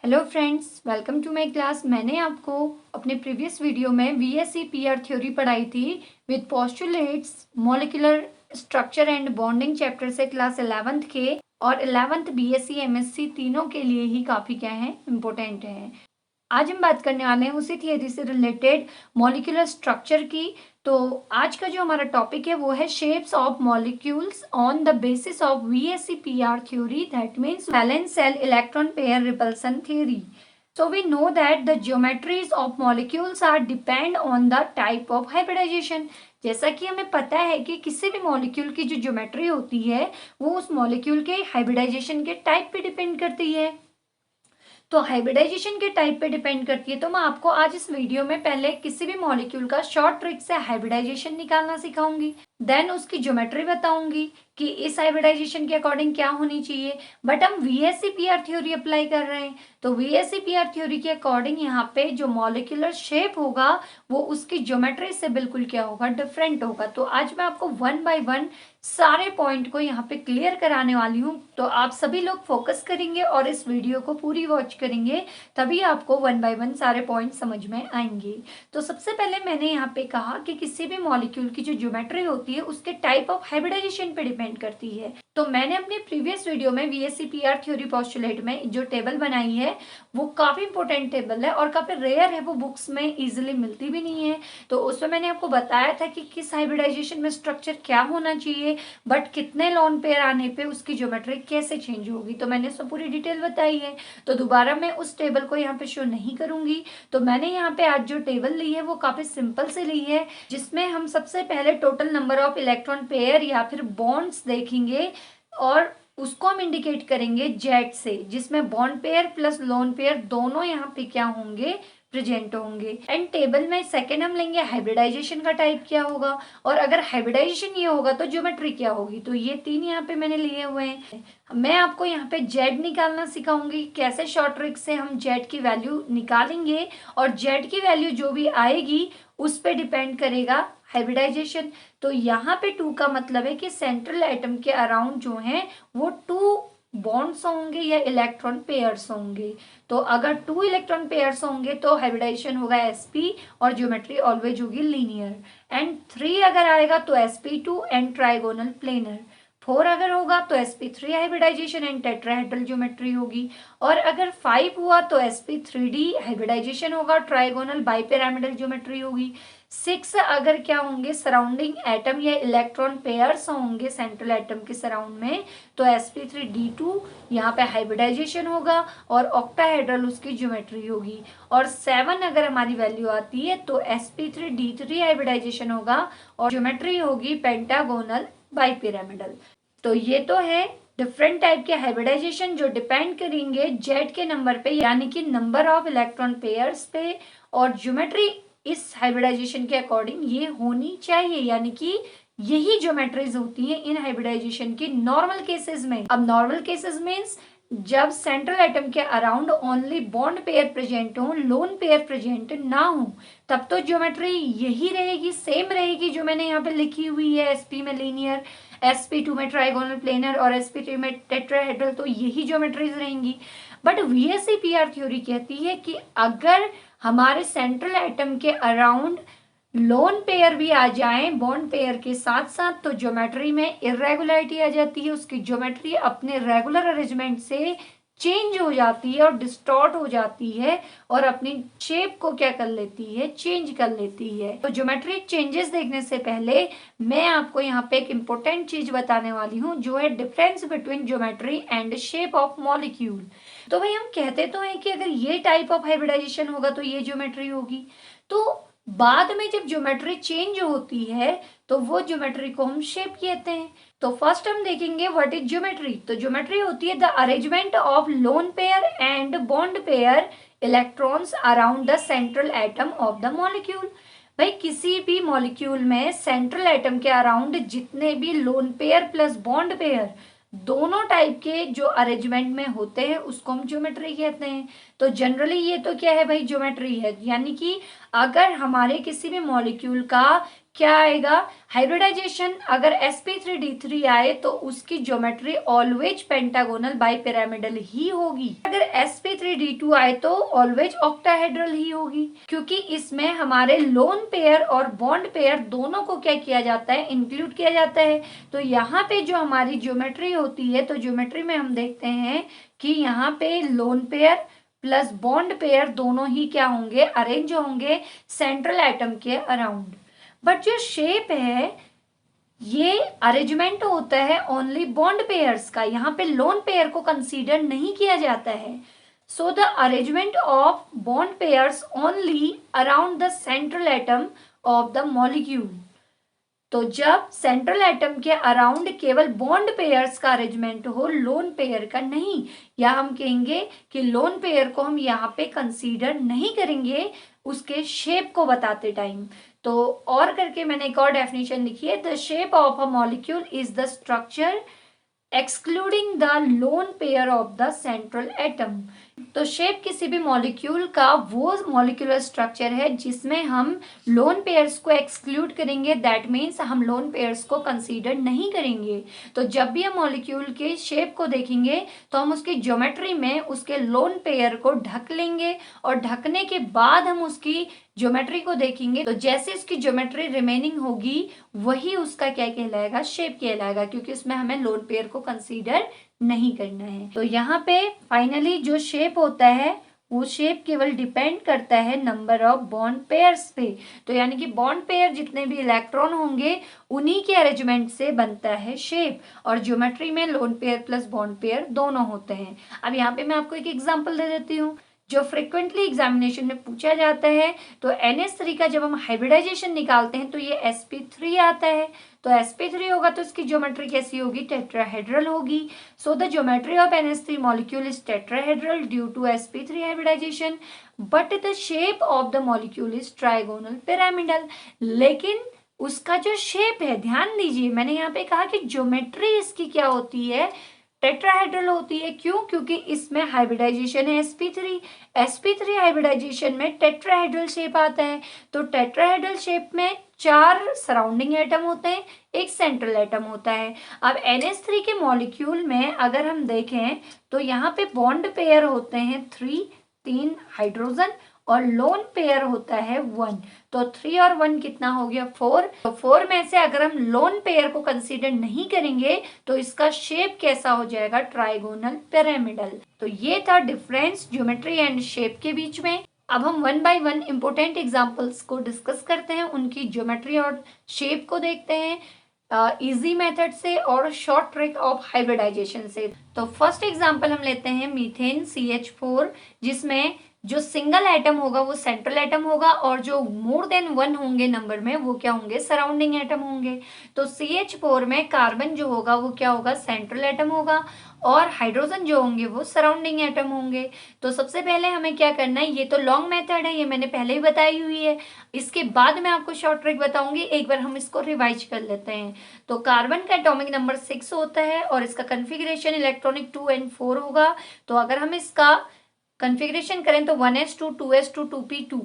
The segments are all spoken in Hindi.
Hello friends, welcome to my class. मैंने आपको अपने प्रीवियस वीडियो में वीएससी पीआर थ्योरी पढ़ाई थी with postulates, molecular structure and bonding chapter से क्लास 11th के और 11th बीएससी एमएससी तीनों के लिए ही काफ़ी क्या है, इम्पोर्टेंट है। आज हम बात करने वाले हैं उसी थियरी से रिलेटेड मॉलिक्यूलर स्ट्रक्चर की। तो आज का जो हमारा टॉपिक है वो है shapes of molecules on the basis of VSEPR theory, that means valence shell electron pair repulsion theory. So we know that the geometries of molecules are depend on the type of hybridization। जैसा कि हमें पता है कि किसी भी मॉलिक्यूल की जो ज्योमेट्री होती है वो उस मॉलिक्यूल के हाइब्रिडाइजेशन के टाइप पे डिपेंड करती है। तो हाइब्रिडाइजेशन के टाइप पे डिपेंड करती है। तो मैं आपको आज इस वीडियो में पहले किसी भी मॉलिक्यूल का शॉर्ट ट्रिक से हाइब्रिडाइजेशन निकालना सिखाऊंगी, देन उसकी ज्योमेट्री बताऊंगी कि इस हाइब्रिडाइजेशन के अकॉर्डिंग क्या होनी चाहिए। बट हम वीएससी पीआर थ्योरी अप्लाई कर रहे हैं, तो वीएससी पीआर थ्योरी के अकॉर्डिंग यहाँ पे जो मॉलिक्यूलर शेप होगा वो उसकी ज्योमेट्री से बिल्कुल क्या होगा, डिफरेंट होगा। तो आज मैं आपको वन बाय वन सारे पॉइंट को यहाँ पे क्लियर कराने वाली हूँ। तो आप सभी लोग फोकस करेंगे और इस वीडियो को पूरी वॉच करेंगे, तभी आपको वन बाय वन सारे पॉइंट समझ में आएंगे। तो सबसे पहले मैंने यहाँ पे कहा कि किसी भी मॉलिक्यूल की जो ज्योमेट्री होती है उसके टाइप ऑफ हाइब्रिडाइजेशन पे डिपेंड करती है। तो मैंने अपने प्रीवियस वीडियो में वीएससी पीआर थ्योरी पोस्टुलेट में जो टेबल बनाई है वो काफी इंपॉर्टेंट टेबल है और काफी रेयर है, वो बुक्स में इजिली मिलती भी नहीं है। तो उसमें मैंने आपको बताया था कि किस हाइब्रिडाइजेशन में स्ट्रक्चर क्या होना चाहिए, बट कितने लोन पेयर आने पे उसकी ज्योमेट्री कैसे चेंज होगी, तो मैंने उसमें पूरी डिटेल बताई है। तो दोबारा मैं उस टेबल को यहाँ पे शो नहीं करूंगी। तो मैंने यहाँ पे आज जो टेबल ली है वो काफी सिंपल से ली है, जिसमें हम सबसे पहले total number of electron pair या फिर बॉन्ड्स देखेंगे और उसको हम इंडिकेट करेंगे जेड से, जिसमें bond pair plus lone pair दोनों यहाँ पे क्या होंगे, प्रेजेंट होंगे। एंड टेबल में सेकंड हम लेंगे हाइब्रिडाइजेशन का टाइप क्या होगा, और अगर हाइब्रिडाइजेशन ये होगा तो ज्योमेट्री क्या होगी। तो ये तीन यहाँ पे मैंने लिए हुए हैं। मैं आपको यहाँ पे जेड निकालना सिखाऊंगी, कैसे शॉर्ट ट्रिक से हम जेड की वैल्यू निकालेंगे, और जेड की वैल्यू जो भी आएगी उस पे डिपेंड करेगा हाइब्रिडाइजेशन। तो यहाँ पे टू का मतलब है कि सेंट्रल एटम के अराउंड जो है वो टू बॉन्ड्स होंगे या इलेक्ट्रॉन पेयर्स होंगे। तो अगर टू इलेक्ट्रॉन पेयर्स होंगे तो हाइब्रिडाइजेशन होगा एसपी और ज्योमेट्री ऑलवेज होगी लीनियर। एंड थ्री अगर आएगा तो sp2 and trigonal planar. Four अगर होगा तो sp3 hybridization and tetrahedral geometry होगी। और अगर फाइव हुआ तो sp3d हाइब्रिडाइजेशन होगा, ट्राइगोनल बाइपिरामिडल ज्योमेट्री होगी। सिक्स अगर क्या होंगे, सराउंडिंग एटम या इलेक्ट्रॉन पेयर्स होंगे सेंट्रल एटम के सराउंड में, तो sp3d2 यहाँ पे हाइब्रिडाइजेशन होगा और ऑक्टाहेड्रल उसकी ज्योमेट्री होगी। और सेवन अगर हमारी वैल्यू आती है तो sp3d3 हाइब्रिडाइजेशन होगा और ज्योमेट्री होगी पेंटागोनल बाइपिरामिडल। तो ये तो है डिफरेंट टाइप के हाइब्रिडाइजेशन जो डिपेंड करेंगे जेड के नंबर पे, यानी कि नंबर ऑफ इलेक्ट्रॉन पेयर्स पे, और ज्योमेट्री इस हाइब्रिडाइजेशन के अकॉर्डिंग ये होनी चाहिए, यानी कि यही ज्योमेट्रीज होती हैं इन हाइब्रिडाइजेशन की नॉर्मल केसेस में। अब नॉर्मल केसेस मीन्स जब सेंट्रल एटम के around only bond pair present हो, लोन पेयर प्रेजेंट ना हो, तब तो ज्योमेट्री यही रहेगी, सेम रहेगी जो मैंने यहाँ पे लिखी हुई है। sp में लीनियर, sp2 में ट्राइगोनल प्लेनर और sp3 में टेट्राहेड्रल, तो यही ज्योमेट्रीज रहेंगी। बट वीएससी पीआर थ्योरी कहती है कि अगर हमारे सेंट्रल एटम के अराउंड लोन पेयर भी आ जाए बॉन्ड पेयर के साथ साथ, तो ज्योमेट्री में इरेगुलरिटी आ जाती है, उसकी ज्योमेट्री अपने रेगुलर अरेंजमेंट से चेंज हो जाती है और डिस्टॉर्ट हो जाती है और अपनी शेप को क्या कर लेती है, चेंज कर लेती है। तो ज्योमेट्रिक चेंजेस देखने से पहले मैं आपको यहाँ पे एक इम्पोर्टेंट चीज बताने वाली हूँ, जो है difference between geometry and shape of molecule. तो भाई हम कहते तो हैं कि अगर ये टाइप ऑफ हाइब्रिडाइजेशन होगा तो ये ज्योमेट्री होगी, तो बाद में जब ज्योमेट्री चेंज होती है तो वो ज्योमेट्री को हम शेप कहते हैं। तो फर्स्ट हम देखेंगे व्हाट इज ज्योमेट्री। तो ज्योमेट्री होती है the arrangement of lone pair and bond pair electrons around the central atom of the molecule. भाई किसी भी मॉलिक्यूल में सेंट्रल एटम के अराउंड जितने भी loan pair plus bond pair दोनों टाइप के जो अरेंजमेंट में होते हैं उसको हम ज्योमेट्री कहते हैं। तो जनरली ये तो क्या है भाई, ज्योमेट्री है। यानी कि अगर हमारे किसी भी मॉलिक्यूल का क्या आएगा, हाइब्रिडाइजेशन अगर sp3d3 आए तो उसकी ज्योमेट्री ऑलवेज पेंटागोनल बाइपिरामिडल ही होगी। अगर sp3d2 आए तो ऑलवेज ऑक्टाहेड्रल ही होगी, क्योंकि इसमें हमारे लोन पेयर और बॉन्ड पेयर दोनों को क्या किया जाता है, इंक्लूड किया जाता है। तो यहाँ पे जो हमारी ज्योमेट्री होती है, तो ज्योमेट्री में हम देखते हैं कि यहाँ पे loan pair plus bond pair दोनों ही क्या होंगे, अरेंज होंगे सेंट्रल एटम के अराउंड। बट जो शेप है ये अरेंजमेंट होता है ओनली बॉन्ड पेयर्स का, यहाँ पे लोन पेयर को कंसीडर नहीं किया जाता है। So the arrangement of bond pairs only around the central atom of the molecule. तो जब सेंट्रल एटम के अराउंड केवल बॉन्ड पेयर्स का अरेंजमेंट हो, लोन पेयर का नहीं, या हम कहेंगे कि लोन पेयर को हम यहाँ पे कंसीडर नहीं करेंगे उसके शेप को बताते टाइम। तो और करके मैंने एक और डेफिनेशन लिखी है, the shape of a molecule is the structure excluding the lone pair of the central atom. तो शेप किसी भी मॉलिक्यूल का वो मॉलिक्यूलर स्ट्रक्चर है जिसमें हम लोन पेयर्स को एक्सक्लूड करेंगे, दैट मीन्स हम लोन पेयर्स को कंसीडर नहीं करेंगे। तो जब भी हम मॉलिक्यूल के शेप को देखेंगे तो हम उसकी ज्योमेट्री में उसके लोन पेयर को ढक लेंगे, और ढकने के बाद हम उसकी ज्योमेट्री को देखेंगे। तो जैसे इसकी ज्योमेट्री रिमेनिंग होगी वही उसका क्या कहलाएगा, शेप कहलाएगा, क्योंकि उसमें हमें लोन पेयर को कंसीडर नहीं करना है। तो यहाँ पे फाइनली जो शेप होता है वो शेप केवल डिपेंड करता है नंबर ऑफ बॉन्ड पेयर्स पे। तो यानी कि बॉन्ड पेयर जितने भी इलेक्ट्रॉन होंगे उन्हीं के अरेंजमेंट से बनता है शेप, और ज्योमेट्री में loan pair plus bond pair दोनों होते हैं। अब यहाँ पे मैं आपको एक एग्जांपल दे देती हूँ जो फ्रिक्वेंटली एग्जामिनेशन में पूछा जाता है। तो NH3 का जब हम हाइब्रिडाइजेशन निकालते हैं तो ये sp3 आता है। तो sp3 होगा तो इसकी ज्योमेट्री कैसी होगी, टेट्राहेड्रल होगी। So the geometry of NH3 molecule is tetrahedral due to sp3 hybridisation, but the shape of the molecule is trigonal pyramidal. लेकिन उसका जो शेप है, ध्यान दीजिए मैंने यहाँ पे कहा कि ज्योमेट्री इसकी क्या होती है, टेट्राहेड्रल होती है। क्यों, क्योंकि इसमें हाइब्रिडाइजेशन है sp3 हाइब्रिडाइजेशन में टेट्राहेड्रल शेप आता है। तो टेट्राहेड्रल शेप में 4 सराउंडिंग एटम होते हैं, एक सेंट्रल एटम होता है। अब NH3 के मॉलिक्यूल में अगर हम देखें तो यहाँ पे बॉन्ड पेयर होते हैं 3 हाइड्रोजन, और लोन पेयर होता है 1। तो 3 और 1 कितना हो गया, 4। तो 4 में से अगर हम लोन पेयर को कंसीडर नहीं करेंगे तो इसका शेप कैसा हो जाएगा, ट्राइगोनल पिरामिडल। तो ये था डिफरेंस ज्योमेट्री एंड शेप के बीच में। अब हम 1 बाय 1 इंपोर्टेंट एग्जांपल्स को डिस्कस करते हैं, उनकी ज्योमेट्री और शेप को देखते हैं इजी मेथड से और शॉर्ट ट्रिक ऑफ हाइब्रिडाइजेशन से। तो फर्स्ट एग्जांपल हम लेते हैं मीथेन CH4, जिसमें जो सिंगल एटम होगा वो सेंट्रल एटम होगा, और जो मोर देन 1 होंगे नंबर में वो क्या होंगे, सराउंडिंग एटम होंगे। तो CH4 में कार्बन जो होगा वो क्या होगा, सेंट्रल एटम होगा, और हाइड्रोजन जो होंगे वो सराउंडिंग एटम होंगे। तो सबसे पहले हमें क्या करना है, ये तो लॉन्ग मेथड है, ये मैंने पहले ही बताई हुई है। इसके बाद मैं आपको शॉर्ट ट्रिक बताऊंगी, एक बार हम इसको रिवाइज कर लेते हैं। तो कार्बन का एटॉमिक नंबर 6 होता है और इसका कन्फिग्रेशन इलेक्ट्रॉनिक 2 and 4 होगा। तो अगर हम इसका कन्फिग्रेशन करें तो 1s2 2s2 2p2,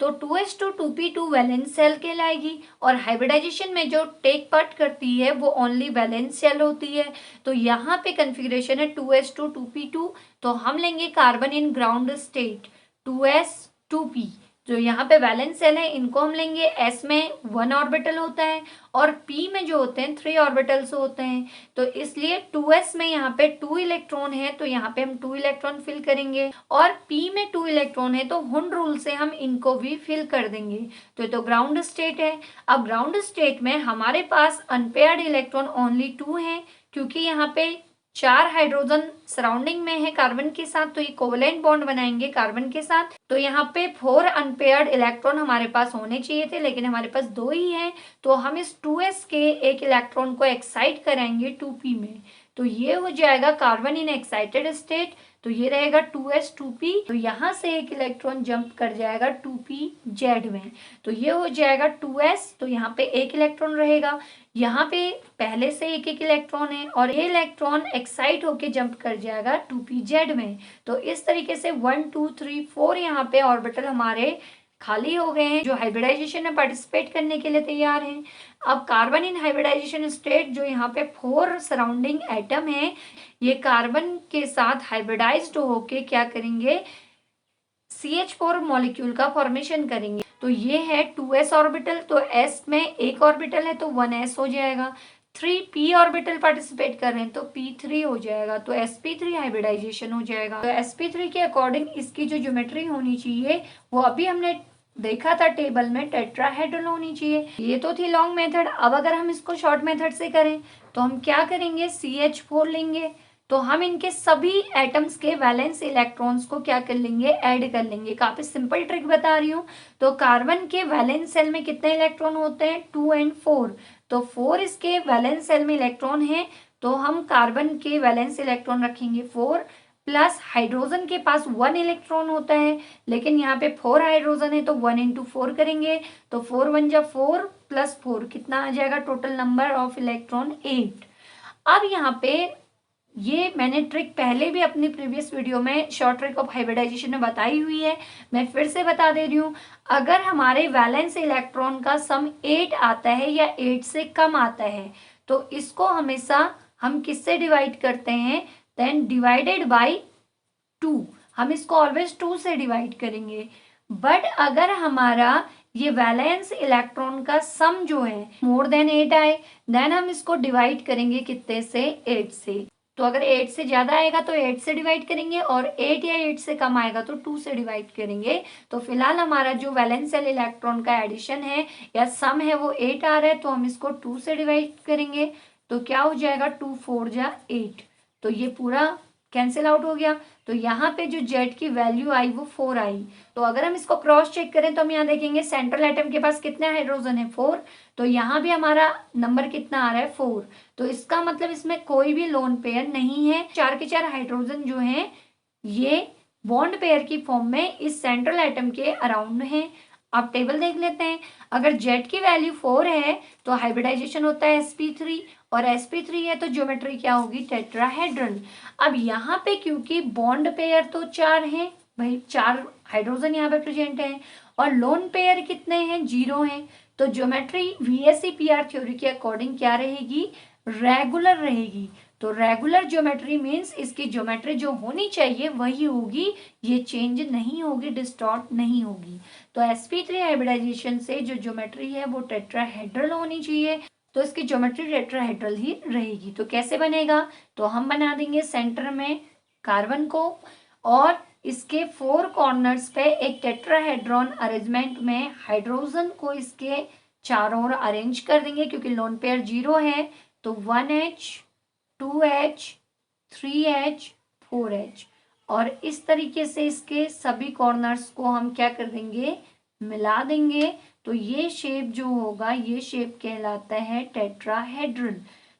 तो 2s2 2p2 वैलेंस सेल कहलाएगी, और हाइब्रिडाइजेशन में जो टेक पार्ट करती है वो ओनली वैलेंस सेल होती है। तो यहाँ पे कन्फिग्रेशन है 2s2 2p2, तो हम लेंगे carbon in ground state 2s2p। जो यहाँ पे वैलेंस सेल है इनको हम लेंगे, s में 1 ऑर्बिटल होता है और p में जो होते हैं 3 ऑर्बिटल्स होते हैं। तो इसलिए 2s में यहाँ पे 2 इलेक्ट्रॉन है, तो यहाँ पे हम 2 इलेक्ट्रॉन फिल करेंगे, और p में 2 इलेक्ट्रॉन है तो हुंड रूल से हम इनको भी फिल कर देंगे। तो ये तो ग्राउंड स्टेट है। अब ग्राउंड स्टेट में हमारे पास अनपेयर्ड इलेक्ट्रॉन ओनली 2 है, क्योंकि यहाँ पे 4 हाइड्रोजन सराउंडिंग में है कार्बन के साथ, तो ये कोवेलेंट बॉन्ड बनाएंगे कार्बन के साथ। तो यहाँ पे 4 अनपेयर्ड इलेक्ट्रॉन हमारे पास होने चाहिए थे, लेकिन हमारे पास 2 ही हैं। तो हम इस 2s के एक इलेक्ट्रॉन को एक्साइट कराएंगे 2p में, तो ये हो जाएगा कार्बन इन एक्साइटेड स्टेट। तो ये रहेगा 2s 2p, तो यहाँ से एक इलेक्ट्रॉन जंप कर जाएगा 2pz में, तो ये हो जाएगा 2s। तो यहाँ पे एक इलेक्ट्रॉन रहेगा, यहाँ पे पहले से एक एक इलेक्ट्रॉन है, और ये इलेक्ट्रॉन एक्साइट होके जंप कर जाएगा 2pz में। तो इस तरीके से 1 2 3 4 यहाँ पे ऑर्बिटल हमारे खाली हो गए हैं, जो हाइब्रिडाइजेशन में पार्टिसिपेट करने के लिए तैयार हैं। अब कार्बन इन हाइब्रिडाइजेशन स्टेट, जो यहाँ पे 4 सराउंडिंग एटम है, ये कार्बन के साथ हाइब्रिडाइज्ड होके क्या करेंगे, CH4 मॉलिक्यूल का फॉर्मेशन करेंगे। तो ये है 2s ऑर्बिटल, तो s में एक ऑर्बिटल है तो 1s हो जाएगा। 3p ऑर्बिटल पार्टिसिपेट कर रहे हैं तो p3 हो जाएगा, तो sp3 हाइब्रिडाइजेशन हो जाएगा। तो sp3 के अकॉर्डिंग इसकी जो ज्योमेट्री होनी चाहिए वो अभी हमने देखा था टेबल में, टेट्राहेड्रल होनी चाहिए। ये तो थी लॉन्ग मेथड। अब अगर हम इसको शॉर्ट मेथड से करें तो हम क्या करेंगे, CH4 लेंगे, तो हम इनके सभी एटम्स के वैलेंस इलेक्ट्रॉन्स को क्या कर लेंगे, ऐड कर लेंगे। काफी सिंपल ट्रिक बता रही हूँ। तो कार्बन के वैलेंस सेल में कितने इलेक्ट्रॉन होते हैं, 2 और 4, तो 4 इसके वैलेंस सेल में इलेक्ट्रॉन है, तो हम कार्बन के वैलेंस इलेक्ट्रॉन रखेंगे 4, प्लस हाइड्रोजन के पास 1 इलेक्ट्रॉन होता है, लेकिन यहाँ पे 4 हाइड्रोजन है तो 1 इंटू 4 करेंगे, तो 4 1 जा 4 प्लस 4 कितना आ जाएगा, टोटल नंबर ऑफ इलेक्ट्रॉन 8। अब यहाँ पे ये मैंने ट्रिक पहले भी अपनी प्रीवियस वीडियो में शॉर्ट ट्रिक ऑफ हाइब्रिडाइजेशन में बताई हुई है, मैं फिर से बता दे रही हूँ। अगर हमारे वैलेंस इलेक्ट्रॉन का सम 8 आता है या 8 से कम आता है तो इसको हमेशा हम किससे डिवाइड करते हैं, देन डिवाइडेड बाई 2, हम इसको ऑलवेज 2 से डिवाइड करेंगे। बट अगर हमारा ये वैलेंस इलेक्ट्रॉन का सम जो है मोर देन 8 आए, देन हम इसको डिवाइड करेंगे कितने से, 8 से। तो अगर 8 से ज्यादा आएगा तो 8 से डिवाइड करेंगे, और 8 या 8 से कम आएगा तो 2 से डिवाइड करेंगे। तो फिलहाल हमारा जो वैलेंस इलेक्ट्रॉन का एडिशन है या सम है वो 8 आ रहा है, तो हम इसको 2 से डिवाइड करेंगे, तो क्या हो जाएगा, 2 4 जा 8, तो ये पूरा कैंसिल आउट हो गया। तो यहाँ पे जो जेड की वैल्यू आई वो 4 आई। तो अगर हम इसको क्रॉस चेक करें तो हम यहाँ देखेंगे सेंट्रल एटम के पास कितने हाइड्रोजन है, 4, तो यहाँ भी हमारा नंबर कितना आ रहा है, 4। तो इसका मतलब इसमें कोई भी लोन पेयर नहीं है, 4 के 4 हाइड्रोजन जो है ये बॉन्ड पेयर की फॉर्म में इस सेंट्रल एटम के अराउंड है। आप टेबल देख लेते हैं, अगर जेड की वैल्यू 4 है तो हाइब्रिडाइजेशन होता है sp3, और sp3 है तो ज्योमेट्री क्या होगी, टेट्राहेड्रल। अब यहाँ पे क्योंकि बॉन्ड पेयर तो 4 हैं भाई, 4 हाइड्रोजन यहाँ पे प्रेजेंट है, और लोन पेयर कितने हैं, 0 हैं, तो ज्योमेट्री VSEPR थ्योरी के अकॉर्डिंग क्या रहेगी, रेगुलर रहेगी। तो रेगुलर ज्योमेट्री मीन्स इसकी ज्योमेट्री जो होनी चाहिए वही होगी, ये चेंज नहीं होगी, डिस्टॉर्ट नहीं होगी। तो sp3 हाइब्रिडाइजेशन से जो ज्योमेट्री है वो टेट्राहेड्रल होनी चाहिए, तो इसकी ज्योमेट्री टेट्राहेड्रल ही रहेगी। तो कैसे बनेगा, तो हम बना देंगे सेंटर में कार्बन को, और इसके 4 कॉर्नर्स पे एक टेट्राहेड्रॉन अरेंजमेंट में हाइड्रोजन को इसके चारों ओर अरेंज कर देंगे, क्योंकि लोन पेयर 0 है, तो 1h 2h 3h 4h, और इस तरीके से इसके सभी कॉर्नर्स को हम क्या कर देंगे, मिला देंगे। तो ये शेप जो होगा ये शेप कहलाता है टेट्राहेड्रल।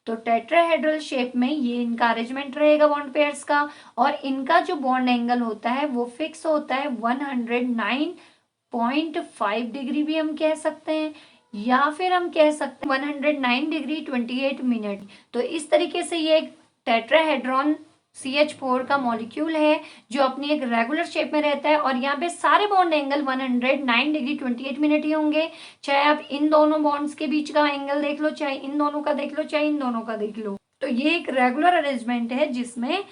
तो टेट्राहेड्रल शेप में ये इनका अरेंजमेंट रहेगा बॉन्ड पेयर्स का, और इनका जो बॉन्ड एंगल होता है वो फिक्स होता है 109.5 डिग्री भी हम कह सकते हैं, या फिर हम कह सकते हैं 109 डिग्री 28 मिनट। तो इस तरीके से ये एक टेट्राहेड्रॉन CH4 का मॉलिक्यूल है जो अपनी एक रेगुलर शेप में रहता है, और यहाँ पे सारे बॉन्ड एंगल 109 डिग्री 28 मिनट ही होंगे, चाहे आप इन दोनों बॉन्ड्स के बीच का एंगल देख लो, चाहे इन दोनों का देख लो, चाहे इन दोनों का देख लो। तो ये एक रेगुलर अरेंजमेंट है जिसमें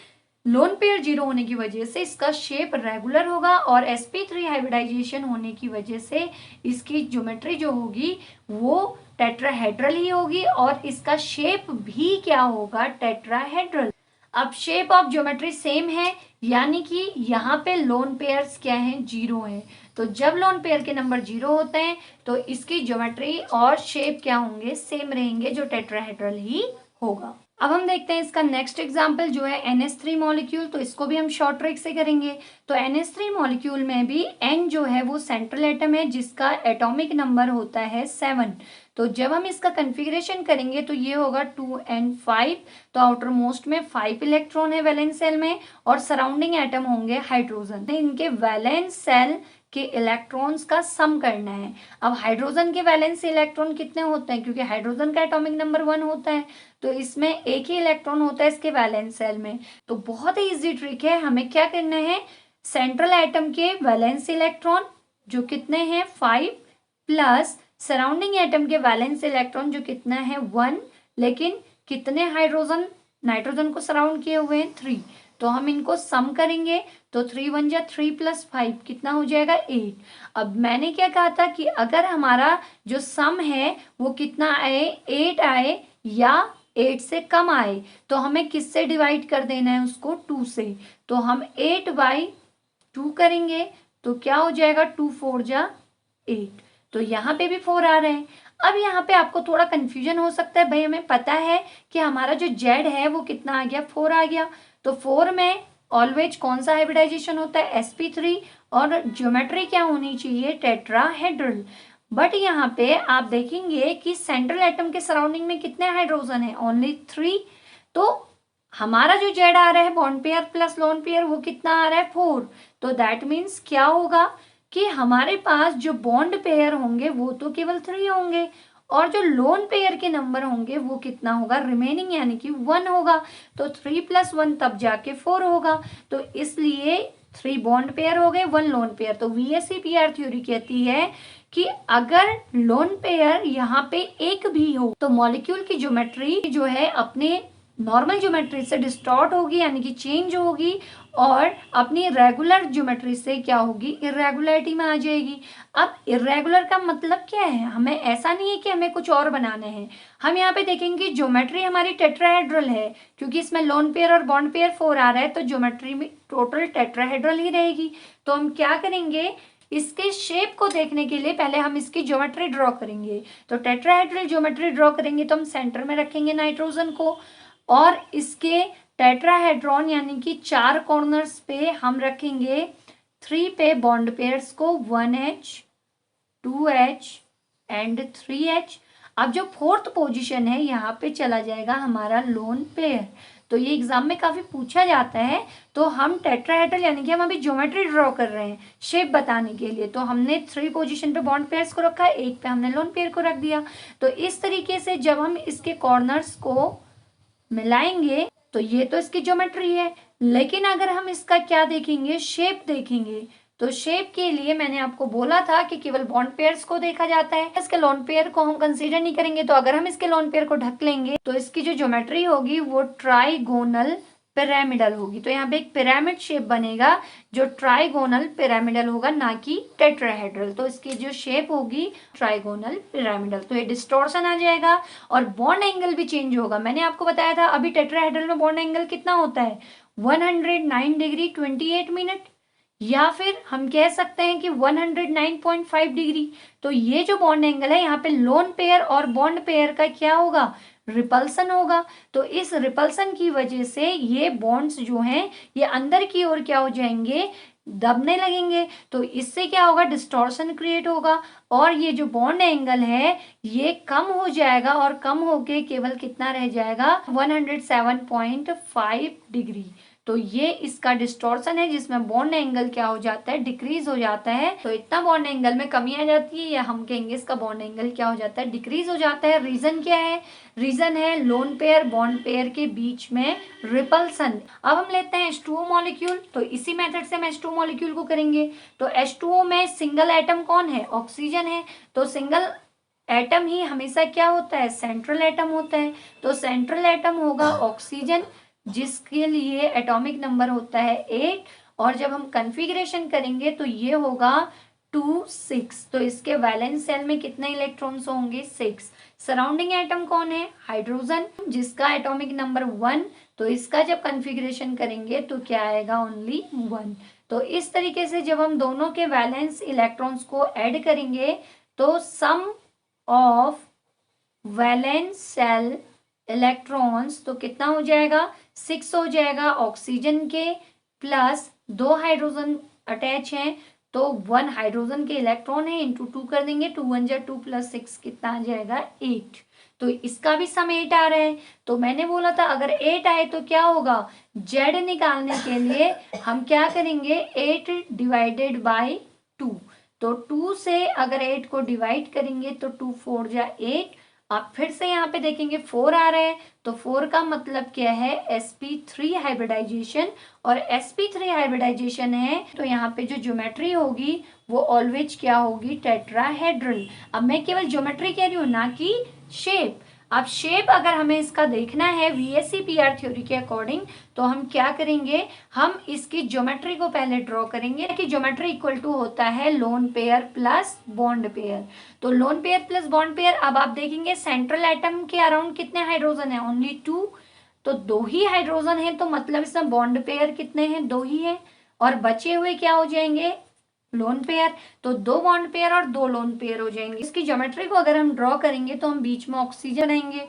लोन पेयर 0 होने की वजह से इसका शेप रेगुलर होगा, और sp3 हाइब्रिडाइजेशन होने की वजह से इसकी ज्योमेट्री जो होगी वो टेट्राहेड्रल ही होगी, और इसका शेप भी क्या होगा, टेट्राहेड्रल। अब शेप ऑफ ज्योमेट्री सेम है, यानी कि यहाँ पे लोन पेयर्स क्या हैं, 0 हैं। तो जब लोन पेयर के नंबर 0 होते हैं तो इसकी ज्योमेट्री और शेप क्या होंगे, सेम रहेंगे, जो टेट्राहेड्रल ही होगा। अब हम देखते हैं इसका नेक्स्ट एग्जाम्पल जो है NH3 मॉलिक्यूल, तो इसको भी हम शॉर्ट ट्रिक से करेंगे। तो NH3 मॉलिक्यूल में भी N जो है वो सेंट्रल एटम है जिसका एटॉमिक नंबर होता है 7। तो जब हम इसका कन्फिग्रेशन करेंगे तो ये होगा 2n5, तो आउटर मोस्ट में 5 इलेक्ट्रॉन है वैलेंस सेल में, और सराउंडिंग एटम होंगे हाइड्रोजन। इनके वैलेंस सेल के इलेक्ट्रॉन्स का सम करना है। अब हाइड्रोजन के वैलेंस इलेक्ट्रॉन कितने होते हैं, क्योंकि हाइड्रोजन का एटॉमिक नंबर 1 होता है, तो इसमें एक ही इलेक्ट्रॉन होता है इसके वैलेंस सेल में। तो बहुत ही इजी ट्रिक है, हमें क्या करना है, सेंट्रल एटम के वैलेंस इलेक्ट्रॉन जो कितने हैं 5 प्लस सराउंडिंग एटम के वैलेंस इलेक्ट्रॉन जो कितना है 1, लेकिन कितने हाइड्रोजन नाइट्रोजन को सराउंड किए हुए हैं 3। तो हम इनको सम करेंगे तो 3 1 जा 3 + 5 कितना हो जाएगा 8। अब मैंने क्या कहा था कि अगर हमारा जो सम है वो कितना आए 8 आए या 8 से कम आए तो हमें किससे डिवाइड कर देना है उसको 2 से। तो हम 8/2 करेंगे तो क्या हो जाएगा 2 4 जा 8। तो यहाँ पे भी 4 आ रहे हैं। अब यहाँ पे आपको थोड़ा कंफ्यूजन हो सकता है, भाई हमें पता है कि हमारा जो जेड है वो कितना आ गया 4 आ गया। तो 4 में ऑलवेज कौन सा हाइब्रिडाइजेशन होता है sp3 और ज्योमेट्री क्या होनी चाहिए टेट्राहेड्रल। बट यहाँ पे आप देखेंगे कि सेंट्रल एटम के सराउंडिंग में कितने हाइड्रोजन है ओनली 3। तो हमारा जो जेड आ रहा है bond pair plus lone pair वो कितना आ रहा है 4। तो दैट मीन्स क्या होगा कि हमारे पास जो बॉन्ड पेयर होंगे वो तो केवल 3 होंगे और जो लोन पेयर के नंबर होंगे वो कितना होगा रिमेनिंग यानी कि 1 होगा। तो 3 + 1 तब जाके 4 होगा। तो इसलिए 3 बॉन्ड पेयर हो गए 1 लोन पेयर। तो VSEPR थ्योरी कहती है कि अगर लोन पेयर यहाँ पे एक भी हो तो मॉलिक्यूल की ज्योमेट्री जो है अपने नॉर्मल ज्योमेट्री से डिस्टॉर्ट होगी यानी कि चेंज होगी और अपनी रेगुलर ज्योमेट्री से क्या होगी इरेगुलरिटी में आ जाएगी। अब इरेगुलर का मतलब क्या है, हमें ऐसा नहीं है कि हमें कुछ और बनाना है। हम यहाँ पे देखेंगे ज्योमेट्री हमारी टेट्राहेड्रल है क्योंकि इसमें लोन पेयर और बॉन्ड पेयर 4 आ रहा है तो ज्योमेट्री में टोटल टेट्राहेड्रल ही रहेगी। तो हम क्या करेंगे इसके शेप को देखने के लिए पहले हम इसकी ज्योमेट्री ड्रॉ करेंगे। तो टेट्राहेड्रल ज्योमेट्री ड्रॉ करेंगे तो हम सेंटर में रखेंगे नाइट्रोजन को और इसके टेट्राहेड्रॉन यानी कि 4 कॉर्नर्स पे हम रखेंगे 3 पे बॉन्ड पेयर्स को 1H 2H एंड 3H। अब जो 4th पोजीशन है यहाँ पे चला जाएगा हमारा लोन पेयर। तो ये एग्जाम में काफी पूछा जाता है। तो हम टेट्राहेड्रल यानी कि हम अभी ज्योमेट्री ड्रॉ कर रहे हैं शेप बताने के लिए। तो हमने 3 पोजीशन पे बॉन्ड पेयर्स को रखा है, एक पे हमने लोन पेयर को रख दिया। तो इस तरीके से जब हम इसके कॉर्नर्स को मिलाएंगे तो ये तो इसकी ज्योमेट्री है, लेकिन अगर हम इसका क्या देखेंगे शेप देखेंगे तो शेप के लिए मैंने आपको बोला था कि केवल बॉन्ड पेयर्स को देखा जाता है, इसके लोन पेयर को हम कंसीडर नहीं करेंगे। तो अगर हम इसके लोन पेयर को ढक लेंगे तो इसकी जो ज्योमेट्री होगी वो ट्राइगोनल पिरामिडल होगी। तो यहाँ पे एक पिरामिड शेप बनेगा जो ट्राइगोनल पिरामिडल होगा ना कि टेट्राहेड्रल। तो इसकी जो शेप होगी ट्राइगोनल पिरामिडल। तो ये डिस्टॉर्शन आ जाएगा और बॉन्ड एंगल भी चेंज होगा। मैंने आपको बताया था अभी टेट्राहेड्रल में बॉन्ड एंगल कितना होता है 109 डिग्री 28 मिनट या फिर हम कह सकते हैं कि 109.5 डिग्री। तो ये जो बॉन्ड एंगल है यहाँ पे लोन पेयर और बॉन्ड पेयर का क्या होगा रिपल्सन होगा। तो इस रिपल्सन की वजह से ये बॉन्ड्स जो हैं ये अंदर की ओर क्या हो जाएंगे दबने लगेंगे। तो इससे क्या होगा डिस्टॉर्शन क्रिएट होगा और ये जो बॉन्ड एंगल है ये कम हो जाएगा और कम होके केवल कितना रह जाएगा 107.5 डिग्री। तो ये इसका डिस्टॉर्शन है जिसमें बॉन्ड एंगल क्या हो जाता है डिक्रीज हो जाता है। तो इतना बॉन्ड एंगल में कमी आ जाती है या हम कहेंगे इसका बॉन्ड एंगल क्या हो जाता है डिक्रीज हो जाता है। रीजन क्या है, रीजन है लोन पेयर बॉन्ड पेयर के बीच में रिपल्सन। अब हम लेते हैं H2O मॉलिक्यूल। तो इसी मेथड से हम H2O मॉलिक्यूल को करेंगे। तो H2O में सिंगल एटम कौन है ऑक्सीजन है। तो सिंगल एटम ही हमेशा क्या होता है सेंट्रल एटम होता है। तो सेंट्रल एटम होगा ऑक्सीजन जिसके लिए एटॉमिक नंबर होता है 8 और जब हम कन्फिग्रेशन करेंगे तो ये होगा 2 6। तो इसके वैलेंस सेल में कितने इलेक्ट्रॉन्स होंगे 6। सराउंडिंग एटम कौन है हाइड्रोजन जिसका एटॉमिक नंबर 1। तो इसका जब कन्फिग्रेशन करेंगे तो क्या आएगा ओनली 1। तो इस तरीके से जब हम दोनों के वैलेंस इलेक्ट्रॉन्स को ऐड करेंगे तो सम ऑफ वैलेंस सेल इलेक्ट्रॉन्स तो कितना हो जाएगा 6 हो जाएगा ऑक्सीजन के प्लस 2 हाइड्रोजन अटैच हैं तो 1 हाइड्रोजन के इलेक्ट्रॉन है इंटू 2 कर देंगे 2 1 जा 2 + 6 कितना आ जाएगा 8। तो इसका भी सम 8 आ रहा है। तो मैंने बोला था अगर 8 आए तो क्या होगा जेड निकालने के लिए हम क्या करेंगे 8 डिवाइडेड बाई 2। तो 2 से अगर 8 को डिवाइड करेंगे तो 2 4 जा 8 आप फिर से यहाँ पे देखेंगे 4 आ रहा है, तो 4 का मतलब क्या है, sp3 हाइब्रिडाइजेशन। और sp3 हाइब्रिडाइजेशन है तो यहाँ पे जो ज्योमेट्री होगी वो ऑलवेज क्या होगी, टेट्राहेड्रल। अब मैं केवल ज्योमेट्री कह रही हूँ, ना कि शेप। अब शेप अगर हमें इसका देखना है VSEPR थ्योरी के अकॉर्डिंग, तो हम क्या करेंगे, हम इसकी ज्योमेट्री को पहले ड्रॉ करेंगे कि ज्योमेट्री इक्वल टू होता है lone pair plus bond pair. तो lone pair plus bond pair, अब आप देखेंगे सेंट्रल एटम के अराउंड कितने हाइड्रोजन है, ओनली 2। तो 2 ही हाइड्रोजन है, तो मतलब इसमें बॉन्ड पेयर कितने हैं, 2 ही है। और बचे हुए क्या हो जाएंगे, लोन पेयर। तो 2 बॉन्ड पेयर और 2 लोन पेयर हो जाएंगे। इसकी ज्योमेट्री को अगर हम ड्रॉ करेंगे तो हम बीच में ऑक्सीजन बनाएंगे।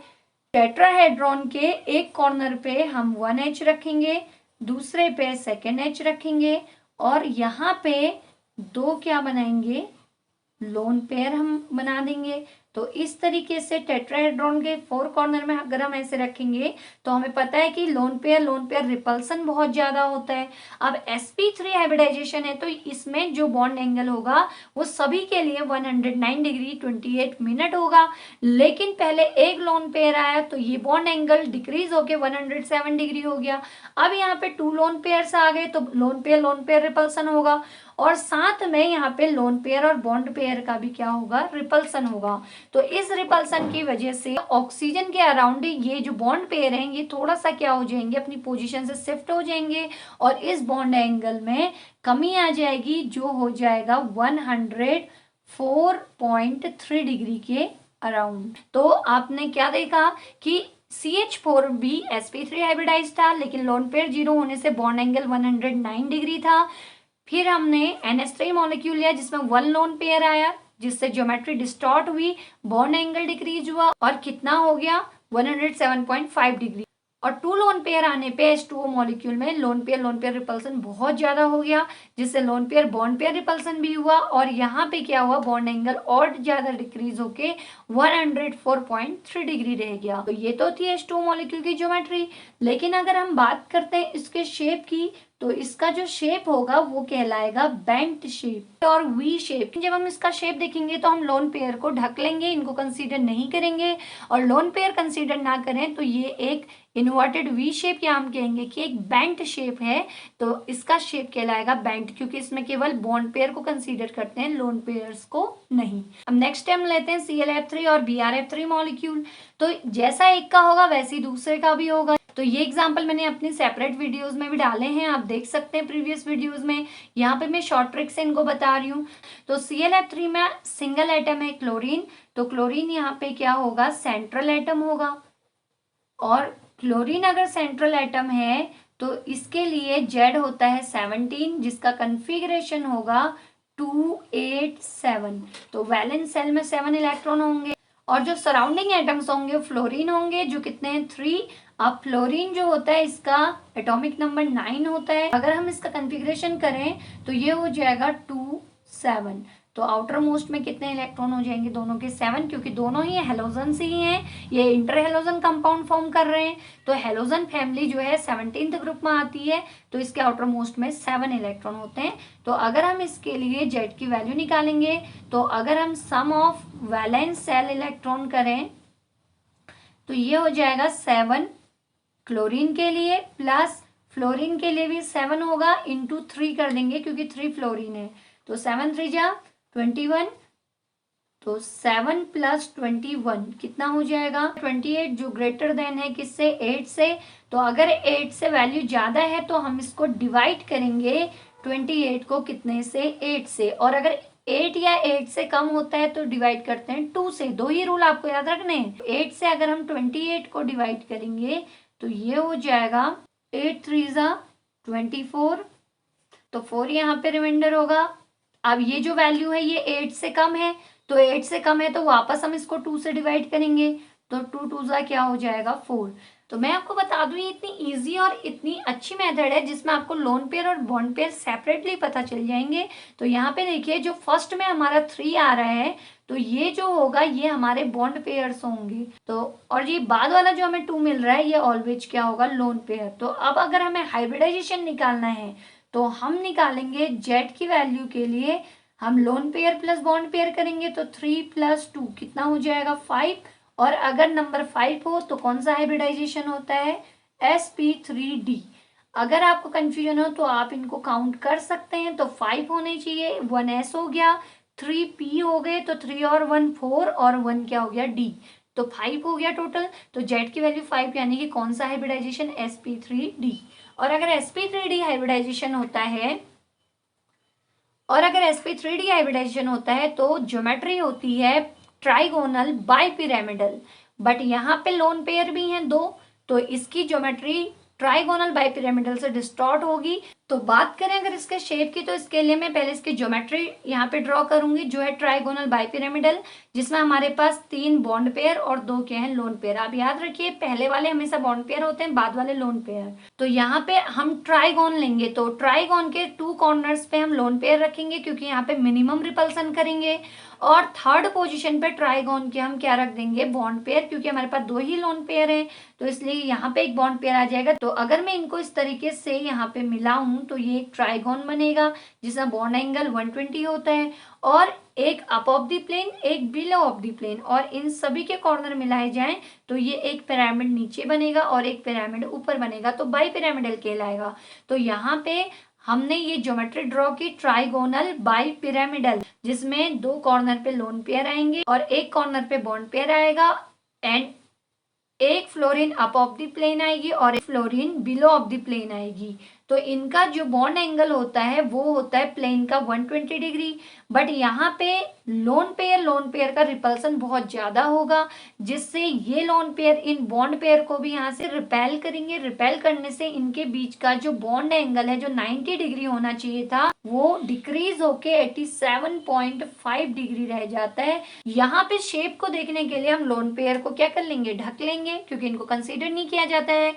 टेट्राहेड्रॉन के एक कॉर्नर पे हम 1H रखेंगे, दूसरे पे सेकेंड H रखेंगे, और यहाँ पे 2 क्या बनाएंगे, लोन पेयर हम बना देंगे। तो इस तरीके से टेट्राहेड्रॉन के 4 कॉर्नर में अगर हम ऐसे रखेंगे तो हमें पता है कि लोन पेयर रिपल्सन बहुत ज्यादा होता है। अब sp3 हाइब्रिडाइजेशन है तो इसमें जो बॉन्ड एंगल होगा वो सभी के लिए 109 डिग्री 28 मिनट होगा। लेकिन पहले एक लोन पेयर आया तो ये बॉन्ड एंगल डिक्रीज होके 107 डिग्री हो गया। अब यहाँ पे 2 लोन पेयर्स आ गए तो लोन पेयर रिपल्सन होगा, और साथ में यहाँ पे लोन पेयर और बॉन्ड पेयर का भी क्या होगा, रिपल्सन होगा। तो इस रिपल्सन की वजह से ऑक्सीजन के अराउंड ये जो बॉन्ड पेयर हैं ये थोड़ा सा क्या हो जाएंगे, अपनी पोजीशन से शिफ्ट हो जाएंगे, और इस बॉन्ड एंगल में कमी आ जाएगी जो हो जाएगा 104.3 डिग्री के अराउंड। तो आपने क्या देखा कि CH4 भी sp3 हाइब्रिडाइज था, लेकिन लोन पेयर 0 होने से बॉन्ड एंगल 109 डिग्री था। फिर हमने NH3 मॉलिक्यूल लिया जिसमें 1 लोन पेयर आया, जिससे ज्योमेट्री डिस्टॉर्ट हुई, बॉन्ड एंगल डिक्रीज हुआ, और कितना हो गया, 107.5 डिग्री। और 2 लोन पेयर आने पे H2O मॉलिक्यूल में लोन पेयर रिपल्सन बहुत ज्यादा हो गया, जिससे lone pair bond pair repulsion भी हुआ, और यहाँ पे क्या हुआ, बॉन्ड एंगल और ज्यादा डिक्रीज होके 104.3 डिग्री रह गया। तो ये तो थी H2O मॉलिक्यूल की ज्योमेट्री। लेकिन अगर हम बात करते हैं इसके शेप की, तो इसका जो शेप होगा वो कहलाएगा बेंट शेप और वी शेप। जब हम इसका शेप देखेंगे तो हम लोन पेयर को ढक लेंगे, इनको कंसीडर नहीं करेंगे, और लोन पेयर कंसीडर ना करें तो ये एक इन्वर्टेड वी शेप, या हम कहेंगे कि एक बेंट शेप है। तो इसका शेप कहलाएगा बेंट, क्योंकि इसमें केवल बॉन्ड पेयर को कंसीडर करते हैं, लोन पेयर्स को नहीं। अब नेक्स्ट टाइम लेते हैं ClF3 और BrF3 मॉलिक्यूल। तो जैसा एक का होगा वैसे ही दूसरे का भी होगा। तो ये एग्जाम्पल मैंने अपनी सेपरेट वीडियोस में भी डाले हैं, आप देख सकते हैं प्रीवियस वीडियोस में। यहाँ पे मैं शॉर्ट ट्रिक से इनको बता रही हूँ। तो ClF3 में सिंगल एटम है क्लोरीन, तो क्लोरीन यहाँ पे क्या होगा, सेंट्रल एटम होगा। और क्लोरीन अगर सेंट्रल एटम है तो इसके लिए Z होता है 17, जिसका कन्फिग्रेशन होगा 287। तो वैलेंस सेल में 7 इलेक्ट्रॉन होंगे, और जो सराउंडिंग एटम्स होंगे फ्लोरीन होंगे, जो कितने हैं, 3। अब फ्लोरीन जो होता है इसका एटॉमिक नंबर 9 होता है। अगर हम इसका कन्फिग्रेशन करें तो ये हो जाएगा 2 7। तो आउटर मोस्ट में कितने इलेक्ट्रॉन हो जाएंगे, दोनों के 7, क्योंकि दोनों ही हेलोजन से ही हैं, ये इंटर हेलोजन कंपाउंड फॉर्म कर रहे हैं। तो हेलोजन फैमिली जो है 17th ग्रुप में आती है, तो इसके आउटर मोस्ट में 7 इलेक्ट्रॉन होते हैं। तो अगर हम इसके लिए Z की वैल्यू निकालेंगे, तो अगर हम सम ऑफ वैलेंस सेल इलेक्ट्रॉन करें तो ये हो जाएगा 7 क्लोरीन के लिए, प्लस फ्लोरीन के लिए भी 7 होगा, इंटू 3 कर देंगे क्योंकि 3 फ्लोरीन है। तो 7 3 जा 21, तो 7 प्लस 21 कितना हो जाएगा, 28, जो ग्रेटर देन है किससे, 8 से। तो अगर 8 से वैल्यू ज्यादा है तो हम इसको डिवाइड करेंगे 28 को कितने से, 8 से। और अगर 8 या 8 से कम होता है तो डिवाइड करते हैं 2 से। 2 ही रूल आपको याद रखने हैं। 8 से अगर हम 28 को डिवाइड करेंगे तो ये हो जाएगा 8 3 जा 24, तो 4 यहाँ पे रिमाइंडर होगा। अब ये जो वैल्यू है ये 8 से कम है, तो 8 से कम है तो वापस हम इसको 2 से डिवाइड करेंगे, तो 2 2 जा क्या हो जाएगा 4। तो मैं आपको बता दूं ये इतनी इजी और इतनी अच्छी मेथड है जिसमें आपको लोन पेयर और बॉन्ड पेयर सेपरेटली पता चल जाएंगे। तो यहाँ पे देखिए जो फर्स्ट में हमारा 3 आ रहा है, तो ये जो होगा ये हमारे बॉन्ड पेयर्स होंगे। तो और ये बाद वाला जो हमें 2 मिल रहा है ये ऑलवेज क्या होगा, लोन पेयर। तो अब अगर हमें हाइब्रिडाइजेशन निकालना है तो हम निकालेंगे Z की वैल्यू के लिए हम loan pair plus bond pair करेंगे, तो 3 + 2 कितना हो जाएगा 5, और अगर नंबर 5 हो तो कौन सा हाइब्रिडाइजेशन होता है, sp3d। अगर आपको कंफ्यूजन हो तो आप इनको काउंट कर सकते हैं। तो 5 होने चाहिए, 1s हो गया, 3p हो गए, तो 3 और 1 4 और 1 क्या हो गया, d। तो 5 हो गया टोटल। तो z की वैल्यू 5 यानी कि कौन सा हाइब्रिडाइजेशन, sp3d। और अगर sp3d हाइब्रिडाइजेशन होता है तो ज्योमेट्री होती है ट्राइगोनल बाइपिरामिडल। बट यहाँ पे लोन पेयर भी हैं दो, तो इसकी ज्योमेट्री ट्राइगोनल बाइपिरामिडल से डिस्टॉर्ट होगी। तो बात करें अगर इसके शेप की, तो इसके लिए मैं पहले इसकी ज्योमेट्री यहाँ पे ड्रॉ करूंगी जो है ट्राइगोनल बाइपिरामिडल, जिसमें हमारे पास 3 बॉन्ड पेयर और 2 क्या है, लोन पेयर। आप याद रखिए पहले वाले हमेशा बॉन्ड पेयर होते हैं, बाद वाले लोन पेयर। तो यहाँ पे हम ट्राइगोन लेंगे, तो ट्राइगोन के 2 कॉर्नर्स पे हम लोन पेयर रखेंगे क्योंकि यहाँ पे मिनिमम रिपल्सन करेंगे। और थर्ड पोजीशन पे ट्राइगोन के हम क्या रख देंगे, बॉन्ड पेयर, क्योंकि हमारे पास 2 ही लोन पेयर है, तो इसलिए यहाँ पे एक बॉन्ड पेयर आ जाएगा। तो अगर मैं इनको इस तरीके से यहाँ पे मिलाऊं तो ये एक ट्राइगोन बनेगा जिसमें बॉन्ड एंगल 120 होता है, और एक अप ऑफ द प्लेन, एक बिलो ऑफ द प्लेन, और इन सभी के कॉर्नर मिलाए जाएं तो ये एक पिरामिड नीचे बनेगा और एक पिरामिड ऊपर बनेगा, तो बाई पिरामिडल कहलाएगा। तो यहाँ पे हमने ये ज्योमेट्री ड्रॉ की ट्राइगोनल बाई पिरामिडल, जिसमें 2 कॉर्नर पे लोन पेयर आएंगे और एक कॉर्नर पे बॉन्ड पेयर आएगा, एंड एक fluorine up of the plane आएगी और एक fluorine below of the plane आएगी। तो इनका जो बॉन्ड एंगल होता है वो होता है प्लेन का 120 डिग्री। बट यहाँ पे लोन पेयर का रिपल्सन बहुत ज्यादा होगा, जिससे ये lone pair in bond pair को भी यहाँ से रिपेल करेंगे। रिपेल करने से इनके बीच का जो बॉन्ड एंगल है जो 90 डिग्री होना चाहिए था वो डिक्रीज होके 87.5 डिग्री रह जाता है। यहाँ पे शेप को देखने के लिए हम लोन पेयर को क्या कर लेंगे, ढक लेंगे, क्योंकि इनको कंसीडर नहीं किया जाता है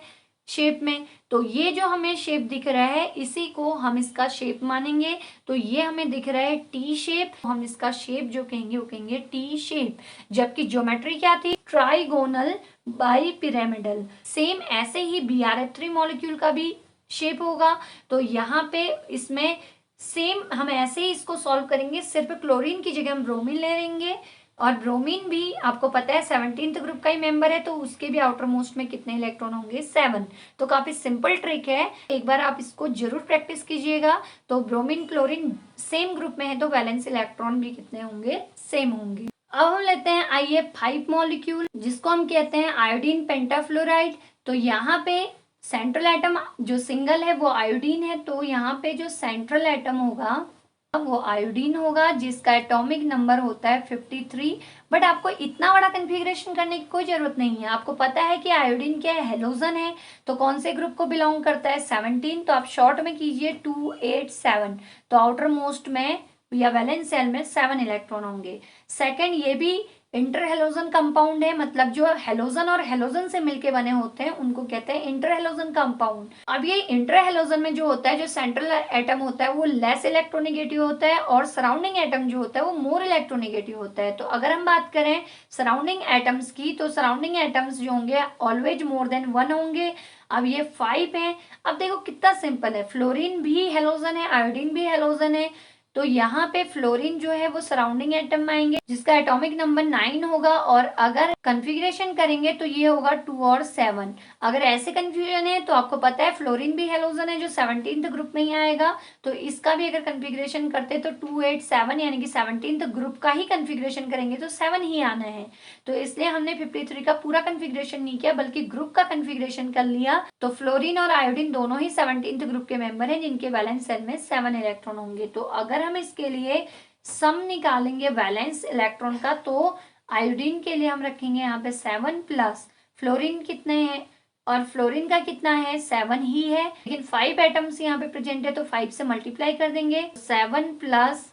शेप में। तो ये जो हमें शेप दिख रहा है इसी को हम इसका शेप मानेंगे। तो ये हमें दिख रहा है टी शेप, हम इसका शेप जो कहेंगे वो कहेंगे टी शेप। जबकि ज्योमेट्री क्या थी, ट्राइगोनल बाई पिरामिडल। सेम ऐसे ही BrF3 मॉलिक्यूल का भी शेप होगा। तो यहाँ पे इसमें सेम हम ऐसे ही इसको सॉल्व करेंगे, सिर्फ क्लोरीन की जगह हम ब्रोमीन ले लेंगे। और ब्रोमीन भी आपको पता है 17th ग्रुप का ही मेंबर है, तो उसके भी आउटर मोस्ट में कितने इलेक्ट्रॉन होंगे, 7। तो काफी सिंपल ट्रिक है, एक बार आप इसको जरूर प्रैक्टिस कीजिएगा। तो ब्रोमीन क्लोरीन सेम ग्रुप में है तो वैलेंस इलेक्ट्रॉन भी कितने होंगे, सेम होंगे। अब हम लेते हैं IF5 मॉलिक्यूल, जिसको हम कहते हैं आयोडीन पेंटाफ्लोराइड। तो यहाँ पे सेंट्रल एटम जो सिंगल है वो आयोडीन है, तो यहाँ पे जो सेंट्रल एटम होगा वो आयोडीन होगा, जिसका एटॉमिक नंबर होता है 53। बट आपको इतना बड़ा कन्फिग्रेशन करने की कोई जरूरत नहीं है। आपको पता है कि आयोडीन क्या है, हेलोजन है, तो कौन से ग्रुप को बिलोंग करता है, 17। तो आप शॉर्ट में कीजिए 2 8 7। तो आउटर मोस्ट में या वैलेंस शेल में 7 इलेक्ट्रॉन होंगे। सेकंड, ये भी इंटर हेलोजन कंपाउंड है, मतलब जो हेलोजन और हेलोजन से मिलके बने होते हैं उनको कहते हैं इंटर हेलोजन कंपाउंड। अब ये इंटर हेलोजन में जो होता है, जो सेंट्रल एटम होता है वो लेस इलेक्ट्रोनेगेटिव होता है, और सराउंडिंग एटम जो होता है वो मोर इलेक्ट्रोनेगेटिव होता है। तो अगर हम बात करें सराउंडिंग एटम्स की, तो सराउंडिंग एटम्स जो होंगे ऑलवेज मोर देन 1 होंगे। अब ये 5 है। अब देखो कितना सिंपल है, फ्लोरीन भी हेलोजन है, आयोडीन भी हेलोजन है, तो यहाँ पे फ्लोरीन जो है वो सराउंडिंग एटम में आएंगे जिसका एटॉमिक नंबर 9 होगा। और अगर कन्फिग्रेशन करेंगे तो ये होगा 2 और 7। अगर ऐसे कंफ्यूजन है तो आपको पता है फ्लोरीन भी हेलोजन है जो 17th ग्रुप में ही आएगा, तो इसका भी अगर कन्फिग्रेशन करते तो 2 8 7 यानी कि 17th ग्रुप का ही कन्फिग्रेशन करेंगे तो 7 ही आना है। तो इसलिए हमने 53 का पूरा कन्फिग्रेशन नहीं किया बल्कि ग्रुप का कन्फिग्रेशन कर लिया। तो फ्लोरीन और आयोडीन दोनों ही 17th ग्रुप के मेंबर हैं जिनके वैलेंस शेल में 7 इलेक्ट्रॉन होंगे। तो अगर हम इसके लिए सम निकालेंगे वैलेंस इलेक्ट्रॉन का, तो आयोडीन के लिए हम रखेंगे यहाँ पे 7 प्लस फ्लोरीन कितने हैं, और फ्लोरीन का कितना है, 7 ही है, लेकिन 5 एटम्स यहाँ पे प्रेजेंट है तो 5 से मल्टीप्लाई कर देंगे। 7 प्लस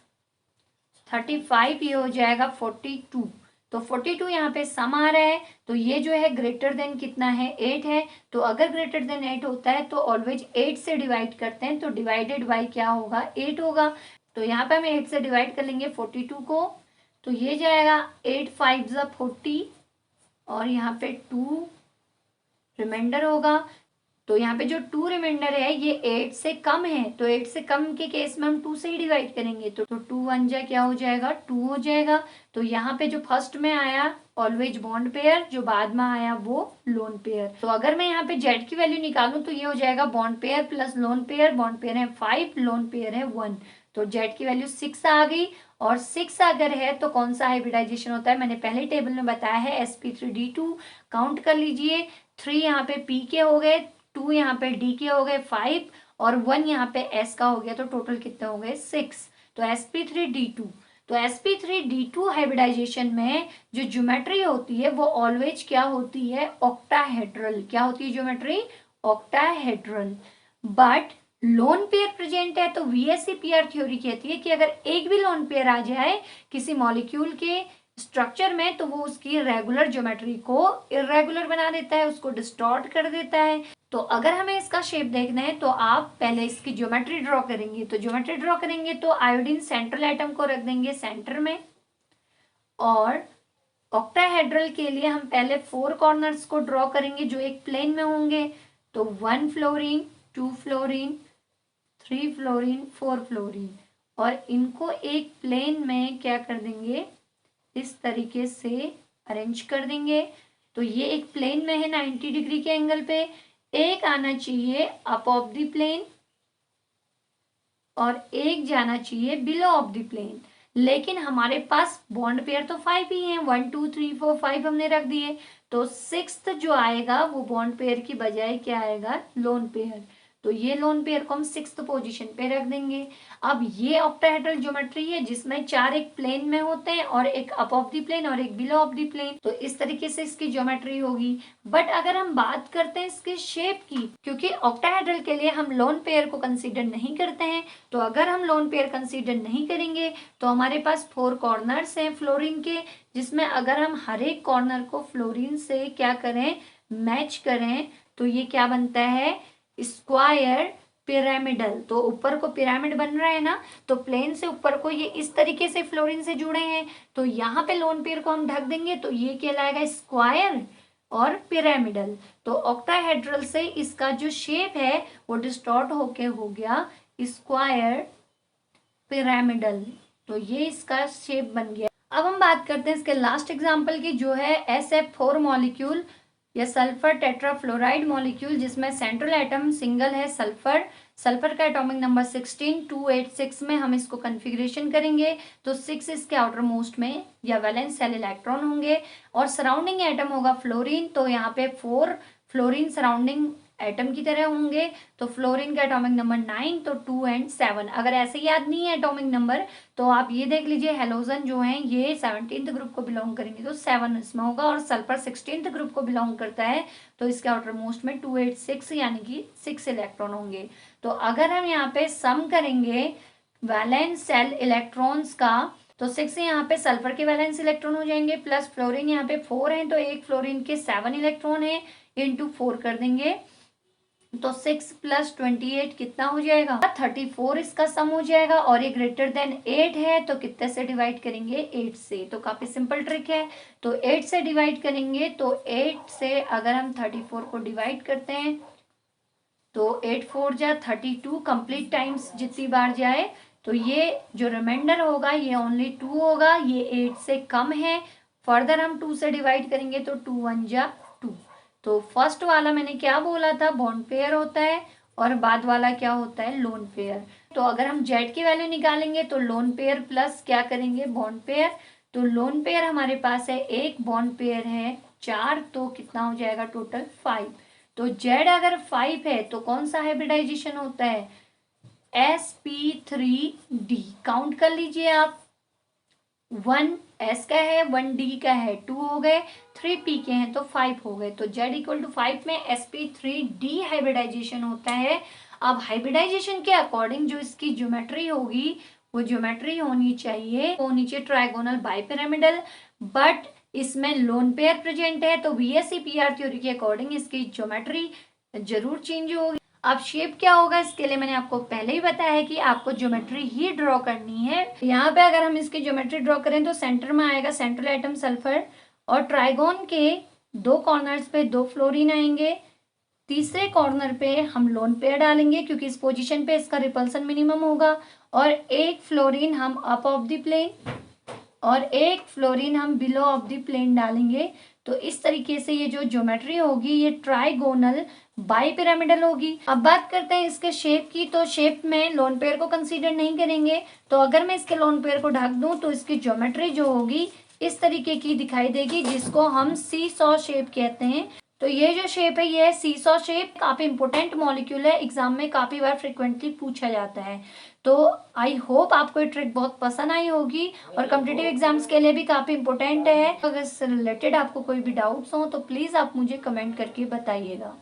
35 ये हो जाएगा 42। तो 42 यहाँ पे सम आ रहा है, तो ये जो है ग्रेटर देन कितना है, 8 है। तो अगर ग्रेटर देन 8 होता है तो ऑलवेज 8 से डिवाइड करते हैं, तो डिवाइडेड बाई क्या होगा, 8 होगा। तो यहाँ पे हम 8 से डिवाइड कर लेंगे 42 को, तो ये जाएगा 8 5 40, और यहाँ पे 2 रिमाइंडर होगा। तो यहाँ पे जो 2 रिमाइंडर है ये 8 से कम है, तो 8 से कम के केस में हम 2 से ही डिवाइड करेंगे, तो 2 1 जा क्या हो जाएगा 2 हो जाएगा। तो यहाँ पे जो फर्स्ट में आया ऑलवेज बॉन्ड पेयर, जो बाद में आया वो लोन पेयर। तो अगर मैं यहाँ पे जेड की वैल्यू निकालूं तो ये हो जाएगा bond pair plus lone pair. Bond pair है 5, लोन पेयर है 1, तो जेड की वैल्यू 6 आ गई। और 6 अगर है तो कौन सा हाइब्रिडाइजेशन होता है, मैंने पहले टेबल में बताया है sp3d2। काउंट कर लीजिए, 3 यहाँ पे पी के हो गए, 2 यहाँ पे डी के हो गए 5, और 1 यहाँ पे एस का हो गया, तो टोटल कितने हो गए 6। तो sp3d2, तो sp3d2 हाइब्रिडाइजेशन में जो ज्योमेट्री होती है वो ऑलवेज क्या होती है, ऑक्टाहेड्रल। क्या होती है geometry, octahedral. But lone pair present है तो VSEPR थ्योरी कहती है कि अगर एक भी लोन पेयर आ जाए किसी मॉलिक्यूल के स्ट्रक्चर में तो वो उसकी रेगुलर ज्योमेट्री को इरेगुलर बना देता है, उसको डिस्टॉर्ट कर देता है। तो अगर हमें इसका शेप देखना है तो आप पहले इसकी ज्योमेट्री ड्रॉ करेंगे। तो ज्योमेट्री ड्रॉ करेंगे तो आयोडीन सेंट्रल एटम को रख देंगे सेंटर में, और ऑक्टाहेड्रल के लिए हम पहले 4 कॉर्नर्स को ड्रॉ करेंगे जो एक प्लेन में होंगे। तो 1 फ्लोरीन, 2 फ्लोरीन, 3 फ्लोरीन, 4 फ्लोरीन, और इनको एक प्लेन में क्या कर देंगे, इस तरीके से अरेंज कर देंगे। तो ये एक प्लेन में है 90 डिग्री के एंगल पे, एक आना चाहिए अप ऑफ द प्लेन और एक जाना चाहिए बिलो ऑफ द प्लेन। लेकिन हमारे पास बॉन्ड पेयर तो 5 ही हैं, 1 2 3 4 5 हमने रख दिए, तो 6th जो आएगा वो बॉन्ड पेयर की बजाय क्या आएगा, लोन पेयर। तो ये लोन पेयर को हम 6th पोजीशन पे रख देंगे। अब ये ऑक्टाहेड्रल ज्योमेट्री है जिसमें 4 एक प्लेन में होते हैं और एक अप ऑफ द प्लेन और एक बिलो ऑफ द प्लेन, तो इस तरीके से इसकी ज्योमेट्री होगी। बट अगर हम बात करते हैं इसके शेप की, क्योंकि ऑक्टाहेड्रल के लिए हम लोन पेयर को कंसीडर नहीं करते हैं, तो अगर हम लोन पेयर कंसीडर नहीं करेंगे तो हमारे पास 4 कॉर्नर्स हैं फ्लोरीन के, जिसमें अगर हम हर एक कॉर्नर को फ्लोरीन से क्या करें, मैच करें, तो ये क्या बनता है, स्क्वायर पिरामिडल। तो ऊपर को पिरामिड बन रहा है ना, तो प्लेन से ऊपर को ये इस तरीके से फ्लोरीन से जुड़े हैं, तो यहाँ पे लोन पेयर को हम ढक देंगे तो ये कहलाएगा स्क्वायर और पिरामिडल। तो ऑक्टाहेड्रल से इसका जो शेप है वो डिस्टॉर्ट होके हो गया स्क्वायर पिरामिडल, तो ये इसका शेप बन गया। अब हम बात करते हैं इसके लास्ट एग्जाम्पल की, जो है SF4 मॉलिक्यूल या सल्फर टेट्राफ्लोराइड मॉलिक्यूल, जिसमें सेंट्रल एटम सिंगल है सल्फर। सल्फर का एटॉमिक नंबर 16 286 में हम इसको कन्फिग्रेशन करेंगे, तो 6 इसके आउटर मोस्ट में या वैलेंस सेल इलेक्ट्रॉन होंगे, और सराउंडिंग एटम होगा फ्लोरीन। तो यहाँ पे 4 फ्लोरीन सराउंडिंग एटम की तरह होंगे, तो फ्लोरीन का एटॉमिक नंबर 9, तो 2 एंड 7। अगर ऐसे याद नहीं है एटॉमिक नंबर तो आप ये देख लीजिए, हेलोजन जो हैं ये 17th ग्रुप को बिलोंग करेंगे, तो 7 इसमें होगा, और सल्फर 16th ग्रुप को बिलोंग करता है, तो इसके आउटर मोस्ट में 286 यानी कि 6 इलेक्ट्रॉन होंगे। तो अगर हम यहाँ पे सम करेंगे वैलेंस सेल इलेक्ट्रॉन्स का, तो 6 यहाँ पे सल्फर के वैलेंस इलेक्ट्रॉन हो जाएंगे, प्लस फ्लोरीन यहाँ पे 4 है, तो एक फ्लोरीन के 7 इलेक्ट्रॉन है, इंटू 4 कर देंगे, तो 6 + 28 कितना हो जाएगा, 34 इसका सम हो जाएगा। और ये ग्रेटर देन 8 है तो कितने से डिवाइड करेंगे, 8 से। तो काफी सिंपल ट्रिक है, तो 8 से डिवाइड करेंगे, तो 8 से अगर हम 34 को डिवाइड करते हैं तो 8 4 जा 32 कंप्लीट टाइम्स जितनी बार जाए, तो ये जो रिमाइंडर होगा ये ओनली 2 होगा, ये 8 से कम है। फर्दर हम 2 से डिवाइड करेंगे तो 2 1 जा 2। तो फर्स्ट वाला मैंने क्या बोला था, बॉन्ड पेयर होता है, और बाद वाला क्या होता है, लोन पेयर। तो अगर हम जेड की वैल्यू निकालेंगे तो लोन पेयर प्लस क्या करेंगे, बॉन्ड पेयर। तो लोन पेयर हमारे पास है 1, बॉन्ड पेयर है 4, तो कितना हो जाएगा टोटल 5। तो जेड अगर 5 है तो कौन सा हाइब्रिडाइजेशन होता है, sp3d। काउंट कर लीजिए आप, 1 S का है, 1 D का है, 2 हो गए, 3 P के हैं तो 5 हो गए। तो Z = 5 में sp3d हाइब्रिडाइजेशन होता है। अब हाइब्रिडाइजेशन के अकॉर्डिंग जो इसकी ज्योमेट्री होगी वो ज्योमेट्री होनी चाहिए, वो नीचे ट्राइगोनल बाइपिरामिडल, बट इसमें लोन पेयर प्रेजेंट है, तो VSEPR थ्योरी के अकॉर्डिंग इसकी ज्योमेट्री जरूर चेंज होगी। अब शेप क्या होगा, इसके लिए मैंने आपको पहले ही बताया है कि आपको ज्योमेट्री ही ड्रॉ करनी है। यहाँ पे अगर हम इसकी ज्योमेट्री ड्रॉ करें तो सेंटर में आएगा सेंट्रल एटम सल्फर, और ट्राइगोन के 2 कॉर्नर्स पे 2 फ्लोरीन आएंगे, तीसरे कॉर्नर पे हम लोन पेयर डालेंगे क्योंकि इस पोजीशन पे इसका रिपल्सन मिनिमम होगा, और एक फ्लोरीन हम अप ऑफ द प्लेन और एक फ्लोरीन हम बिलो ऑफ द प्लेन डालेंगे। तो इस तरीके से ये जो ज्योमेट्री होगी ये ट्राइगोनल बाईपिरामिडल होगी। अब बात करते हैं इसके शेप की। तो शेप में लोन पेयर को कंसीडर नहीं करेंगे, तो अगर मैं इसके लोन पेयर को ढक दूं तो इसकी ज्योमेट्री जो होगी इस तरीके की दिखाई देगी, जिसको हम सी सॉ शेप कहते हैं। तो ये जो शेप है ये है सी सॉ शेप। काफी इंपॉर्टेंट मॉलिक्यूल है, एग्जाम में काफी बार फ्रिक्वेंटली पूछा जाता है। तो आई होप आपको ये ट्रिक बहुत पसंद आई होगी और कॉम्पिटिटिव एग्जाम्स के लिए भी काफी इंपॉर्टेंट है। अगर इससे रिलेटेड आपको कोई भी डाउट्स हो तो प्लीज आप मुझे कमेंट करके बताइएगा।